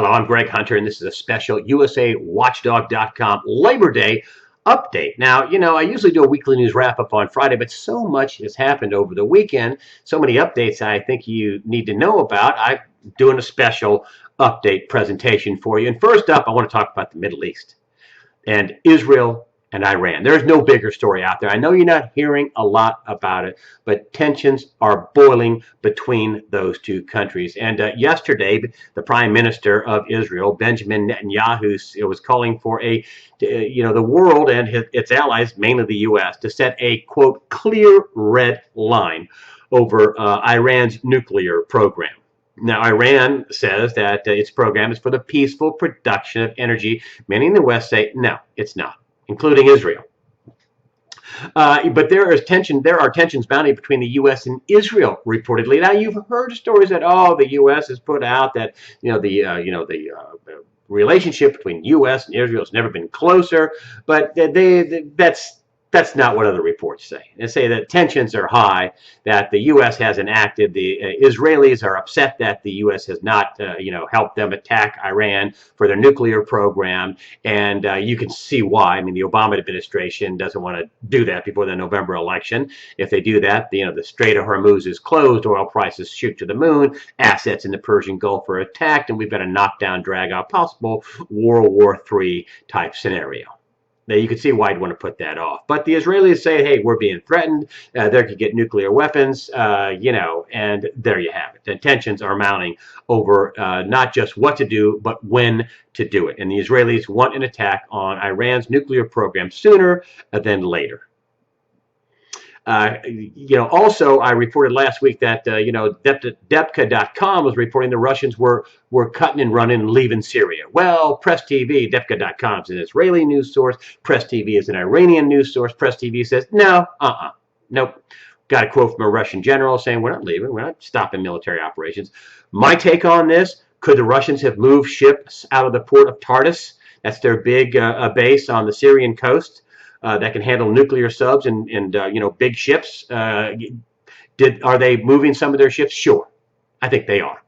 Hello, I'm Greg Hunter, and this is a special USAWatchdog.com Labor Day update. Now, I usually do a weekly news wrap-up on Friday, but so much has happened over the weekend, so many updates I think you need to know about. I'm doing a special update presentation for you. And first up, I want to talk about the Middle East and Israel and Iran. There's no bigger story out there. I know you're not hearing a lot about it, but tensions are boiling between those two countries. And yesterday, the Prime Minister of Israel, Benjamin Netanyahu, was calling for the world and its allies, mainly the U.S., to set a, quote, clear red line over Iran's nuclear program. Now, Iran says that its program is for the peaceful production of energy. Many in the West say, no, it's not, including Israel. But there are tensions mounting between the U.S. and Israel, reportedly. Now, you've heard stories that, the U.S. has put out that, the relationship between U.S. and Israel has never been closer, but that's not what other reports say. They say that tensions are high, that the U.S. hasn't acted. The Israelis are upset that the U.S. has not, helped them attack Iran for their nuclear program. And you can see why. I mean, the Obama administration doesn't want to do that before the November election. If they do that, the Strait of Hormuz is closed, oil prices shoot to the moon, assets in the Persian Gulf are attacked, and we've got a knockdown, drag out, possible World War III type scenario. Now, you can see why I'd want to put that off. But the Israelis say, hey, we're being threatened. They could get nuclear weapons, and there you have it. The tensions are mounting over not just what to do, but when to do it. And the Israelis want an attack on Iran's nuclear program sooner than later. Also, I reported last week that, Depka.com was reporting the Russians were cutting and running and leaving Syria. Well, Press TV, Depka.com is an Israeli news source. Press TV is an Iranian news source. Press TV says, no, nope. Got a quote from a Russian general saying, we're not leaving. We're not stopping military operations. My take on this, could the Russians have moved ships out of the port of Tartus? That's their big base on the Syrian coast. That can handle nuclear subs and big ships. Are they moving some of their ships? Sure, I think they are.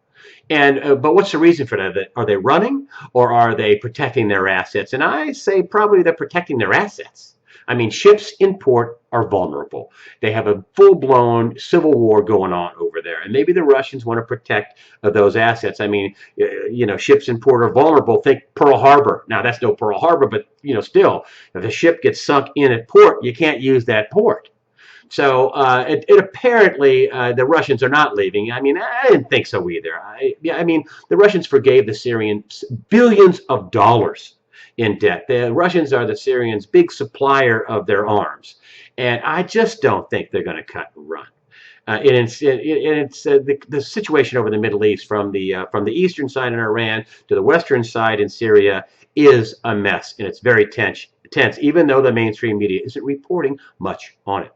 And but what's the reason for that? Are they running, or are they protecting their assets? And I say probably they're protecting their assets. I mean, ships in port are vulnerable. They have a full-blown civil war going on over there, and maybe the Russians want to protect those assets. I mean, ships in port are vulnerable. Think Pearl Harbor. Now, that's no Pearl Harbor, but still, if the ship gets sunk in at port, you can't use that port. So it apparently the Russians are not leaving. I mean, I didn't think so either. The Russians forgave the Syrians billions of dollars in debt. The Russians are the Syrians' big supplier of their arms, and I just don't think they're going to cut and run. The situation over the Middle East, from the eastern side in Iran to the western side in Syria, is a mess, and it's very tense. Even though the mainstream media isn't reporting much on it.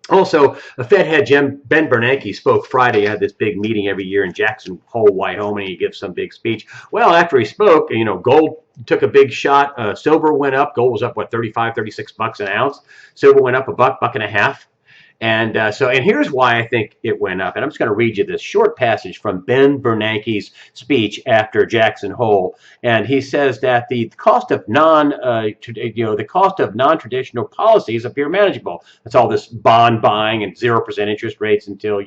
Also, Fed head Ben Bernanke spoke Friday. He had this big meeting every year in Jackson Hole, Wyoming. He gives some big speech. Well, after he spoke, gold took a big shot. Silver went up. Gold was up, $35-36 an ounce. Silver went up $1.50. And here's why I think it went up. And I'm just going to read you this short passage from Ben Bernanke's speech after Jackson Hole. And he says that the cost of non-traditional policies appear manageable. That's all this bond buying and 0% interest rates until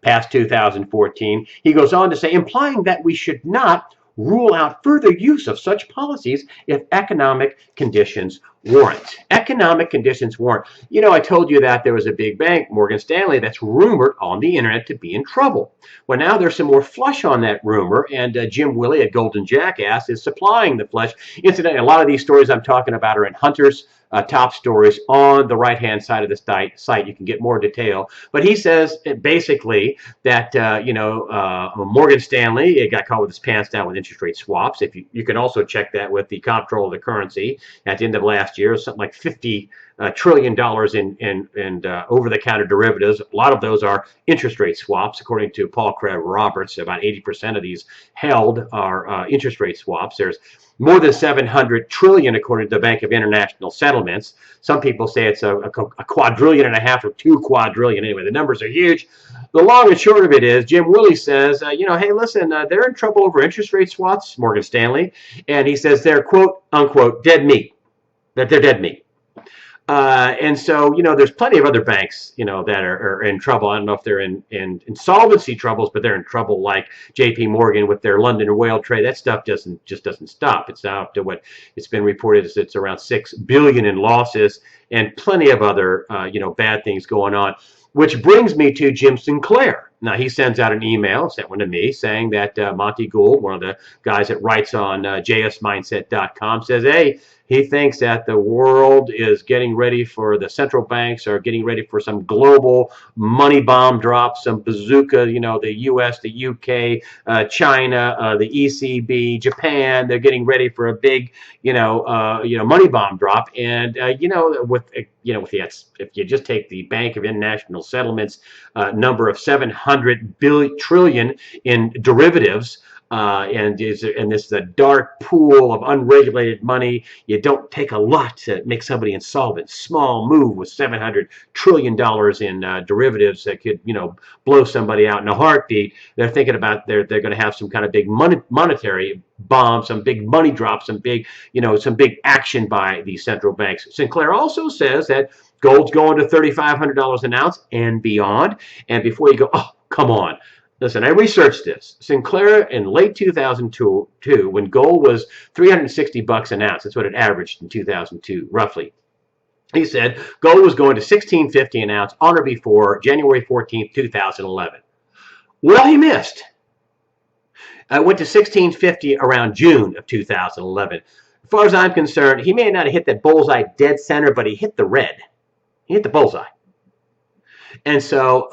past 2014. He goes on to say, implying that we should not rule out further use of such policies if economic conditions warrant. Economic conditions warrant. I told you that there was a big bank, Morgan Stanley, that's rumored on the internet to be in trouble. Well, now there's some more flush on that rumor, and Jim Willie at Golden Jackass is supplying the flush. Incidentally, a lot of these stories I'm talking about are in Hunter's top stories on the right-hand side of the site. You can get more detail. But he says basically that, Morgan Stanley, it got caught with his pants down with interest rate swaps. You can also check that with the comptroller of the currency at the end of last last year, something like $50 trillion in over-the-counter derivatives. A lot of those are interest rate swaps, according to Paul Craig Roberts. About 80% of these held are interest rate swaps. There's more than 700 trillion, according to the Bank of International Settlements. Some people say it's a quadrillion and a half or 2 quadrillion. Anyway, the numbers are huge. The long and short of it is, Jim Willie says, hey, listen, they're in trouble over interest rate swaps, Morgan Stanley, and he says they're, quote unquote, dead meat, that they're dead meat. And so, there's plenty of other banks, that are in trouble. I don't know if they're in insolvency troubles, but they're in trouble, like J.P. Morgan with their London whale trade. That stuff just doesn't stop. It's now up to what it's been reported is it's around $6 billion in losses, and plenty of other, bad things going on. Which brings me to Jim Sinclair. Now, he sends out an email, sent one to me, saying that Monty Gould, one of the guys that writes on jsmindset.com, says, hey, he thinks that the world is getting ready for, the central banks are getting ready for some global money bomb drop, some bazooka, the U.S., the UK, China, the ECB, Japan. They're getting ready for a big, money bomb drop. And, if you just take the Bank of International Settlements number of 700 trillion in derivatives, and this is a dark pool of unregulated money. You don't take a lot to make somebody insolvent. Small move with $700 trillion in derivatives that could, blow somebody out in a heartbeat. They're thinking about they're going to have some kind of big monetary bomb, some big money drop, some big action by these central banks. Sinclair also says that gold's going to $3,500 an ounce and beyond. And before you go, oh, come on. Listen, I researched this. Sinclair in late 2002, when gold was $360 an ounce, that's what it averaged in 2002, roughly. He said gold was going to $1,650 an ounce on or before January 14th, 2011. Well, he missed. Went to $1,650 around June of 2011. As far as I'm concerned, he may not have hit that bullseye dead center, but he hit the red. He hit the bullseye. And so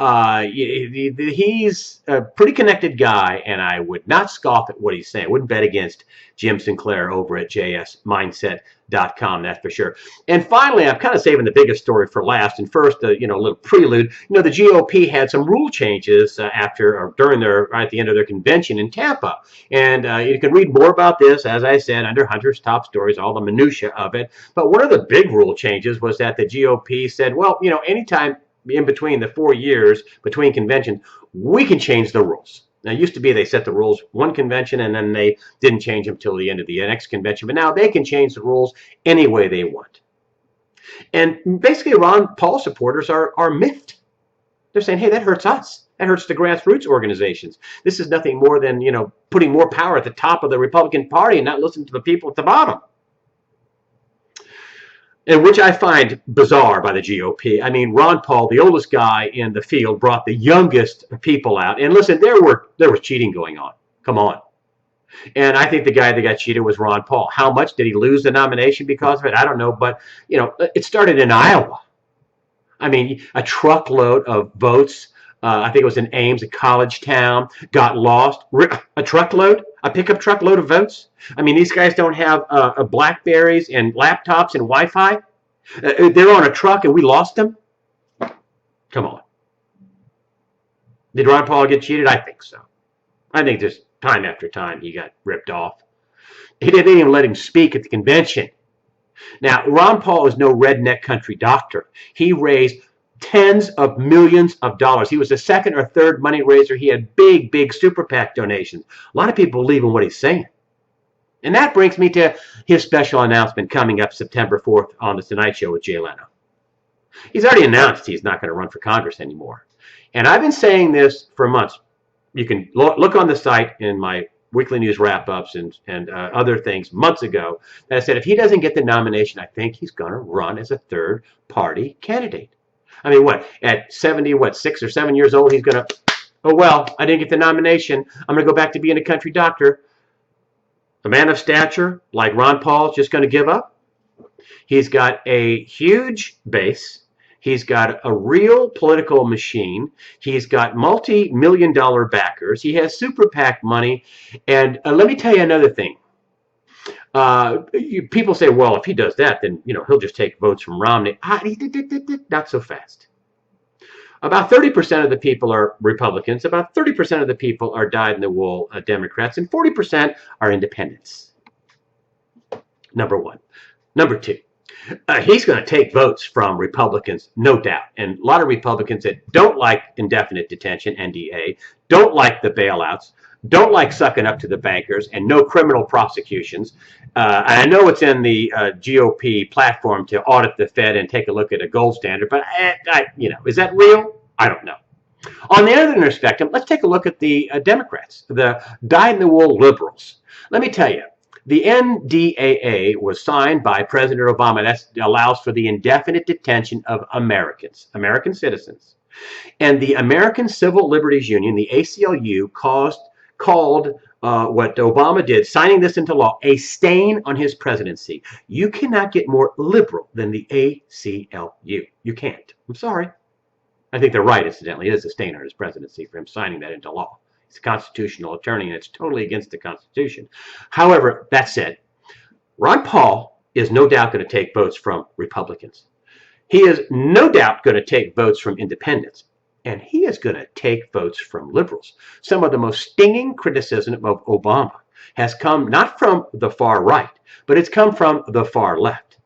he's a pretty connected guy, and I would not scoff at what he's saying. I wouldn't bet against Jim Sinclair over at jsmindset.com, that's for sure. And finally, I'm kind of saving the biggest story for last. And first, a little prelude. The GOP had some rule changes at the end of their convention in Tampa. And you can read more about this, as I said, under Hunter's top stories, all the minutia of it. But one of the big rule changes was that the GOP said, well, anytime in between the 4 years between conventions, we can change the rules. Now, it used to be they set the rules one convention and then they didn't change them till the end of the next convention. But now they can change the rules any way they want. And basically, Ron Paul supporters are miffed. They're saying, hey, that hurts us. That hurts the grassroots organizations. This is nothing more than, putting more power at the top of the Republican Party and not listening to the people at the bottom. And which I find bizarre by the GOP. I mean, Ron Paul, the oldest guy in the field, brought the youngest people out. And listen, there was cheating going on. Come on. And I think the guy that got cheated was Ron Paul. How much did he lose the nomination because of it? I don't know. But, it started in Iowa. I mean, a truckload of votes. I think it was in Ames, a college town, got lost. A truckload? A pickup truckload of votes? I mean, these guys don't have Blackberries and laptops and Wi-Fi. They're on a truck and we lost them? Come on. Did Ron Paul get cheated? I think so. I think there's time after time he got ripped off. They didn't even let him speak at the convention. Now, Ron Paul is no redneck country doctor. He raised tens of millions of dollars. He was the second or third money raiser. He had big super PAC donations. A lot of people believe in what he's saying. And that brings me to his special announcement coming up September 4th on The Tonight Show with Jay Leno. He's already announced he's not going to run for Congress anymore. And I've been saying this for months. You can look on the site in my weekly news wrap-ups and other things months ago that I said if he doesn't get the nomination, I think he's going to run as a third-party candidate. I mean, at 6 or 7 years old, he's going to, oh, well, I didn't get the nomination. I'm going to go back to being a country doctor. A man of stature like Ron Paul is just going to give up. He's got a huge base. He's got a real political machine. He's got multi-million-dollar backers. He has super PAC money. And let me tell you another thing. People say, well, if he does that, then he'll just take votes from Romney. Not so fast. About 30% of the people are Republicans. About 30% of the people are dyed-in-the-wool Democrats, and 40% are independents. Number one. Number two. He's going to take votes from Republicans, no doubt. And a lot of Republicans that don't like indefinite detention, NDA, don't like the bailouts, don't like sucking up to the bankers, and no criminal prosecutions. And I know it's in the GOP platform to audit the Fed and take a look at a gold standard, but is that real? I don't know. On the other end of the spectrum, let's take a look at the Democrats, the dyed-in-the-wool liberals. Let me tell you, the NDAA was signed by President Obama. That allows for the indefinite detention of Americans, American citizens. And the American Civil Liberties Union, the ACLU, called what Obama did, signing this into law, a stain on his presidency. You cannot get more liberal than the ACLU. You can't. I'm sorry. I think they're right, incidentally. It is a stain on his presidency for him signing that into law. He's a constitutional attorney, and it's totally against the Constitution. However, that said, Ron Paul is no doubt going to take votes from Republicans. He is no doubt going to take votes from independents. And he is going to take votes from liberals. Some of the most stinging criticism of Obama has come not from the far right, but it's come from the far left.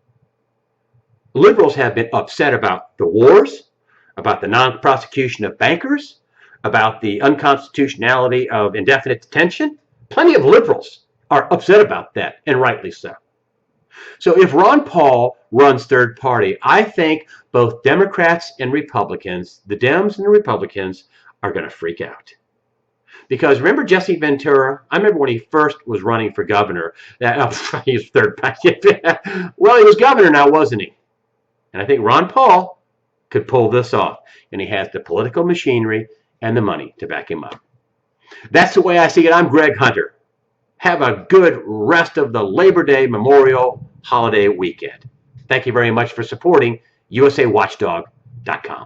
Liberals have been upset about the wars, about the non-prosecution of bankers, about the unconstitutionality of indefinite detention. Plenty of liberals are upset about that, and rightly so. So if Ron Paul runs third party, I think both Democrats and Republicans, the Dems and the Republicans, are going to freak out. Because remember Jesse Ventura? I remember when he first was running for governor. He was third party. Well, he was governor now, wasn't he? And I think Ron Paul could pull this off. And he has the political machinery and the money to back him up. That's the way I see it. I'm Greg Hunter. Have a good rest of the Labor Day Memorial Holiday weekend. Thank you very much for supporting USAWatchdog.com.